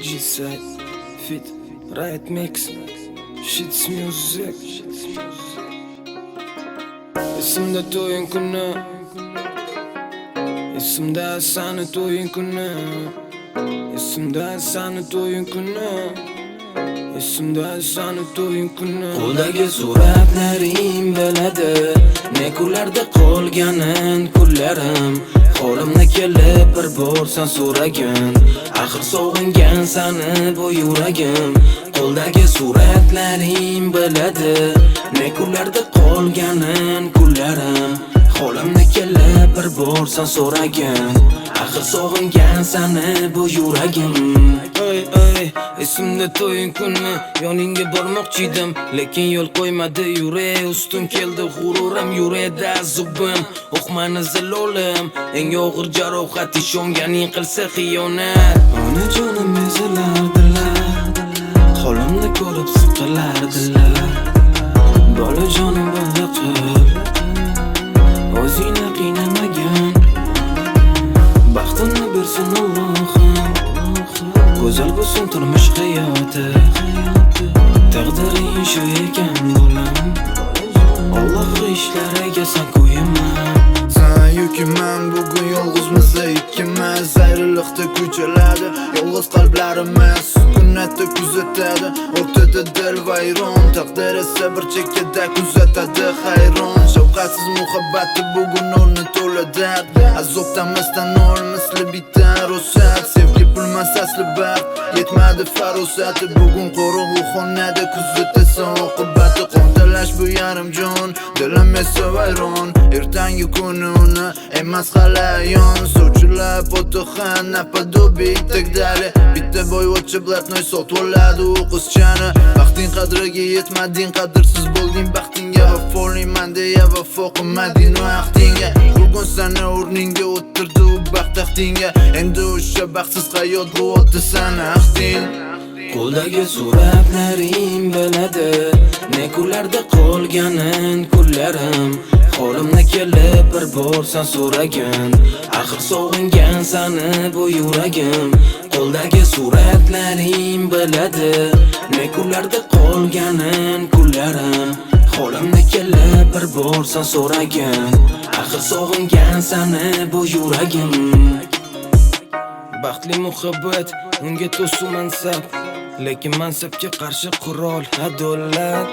G-Side Fit Riot Mix Shit's Music. Esimde to'yin kuni, esimda sani to'yin kuni, esimda sani to'yin kuni, esimda sani to'yin kuni. Qo'ldagi suratlaring biladi ne kunlarda qolganin kunlarim. Qo'limni kelib bir borsan so'ragin, axir sog'ingan sani bu yuragim. Qo'ldagi suratlaring biladi ne kunlarda qolganin kunlarim. Qo'limni kelib bir borsan so'ragin, axir sog'ingan sani bu yuragim. Ey esimda to'yin kuni, yoningga bormoqchi edim, lekin yo'l qo'ymadi yurek. Ustun keldi g'ururim, yurakda zubim. O'qmani zilolim, eng og'ir jarohat ishonganing qilsa xiyonat. Onajonim ezilardilar, holimni ko'rib siqilardilar. Bolajonim bola qil, o'zingni qiynamagin. Baxtini bersin Allohim, go'zal bo'lsin turmush hayoti. Taqdiring shu ekan bolam, Alloh ishlariga san qo'yaman. Sen yukiman, bugun yolg'izmiz ikkimiz. Ayriliqda ko'chalarda yolg'iz qalblarimiz sukunatda kuzatadi. O'rtada dil vayron, taqdir esa bir chekkada kuzatadi hayron. Shafqatsiz muhabbati bugun o'rni to'la dard. Azobdamasdan ol misli bitta ro'sat. Sevgi pulmas asli baxt, yetmadi farosati. Bugun qorong'u xonada kuzatasan oqibati. Qo'ntalash bu yarim jon, dilim esa vayron. Ertangi kuni uni emas halayon. Suvchilab o'tihan napadobi tagdali. Bitta boy o'chib blatnoy sotvoladi u qizchani. Baxting qadriga yetmading, qadrsiz bo'lding baxtingga. Vafolayman deya vafo qilmading vaqtingga. Bugun sani o'rningga o'tirdi u baxt taxtingga. Endi o'sha baxtsiz hayot bu o'tdi sani axting. Qo'ldagi suratlaring biladi ne kunlarda qolganin kunlarim. Qo'limni kelib bir borsan so'ragin, axir sog'ingan sani bu yuragim. Qo'ldagi suratlaring biladi ne kunlarda qolganin kunlarim. Qo'limni kelib bir borsan so'ragin, axir sog'ingan sani bu yuragim. Baxtli muhabbat unga to'su mansab, lekin mansabga qarshi qurol adolat.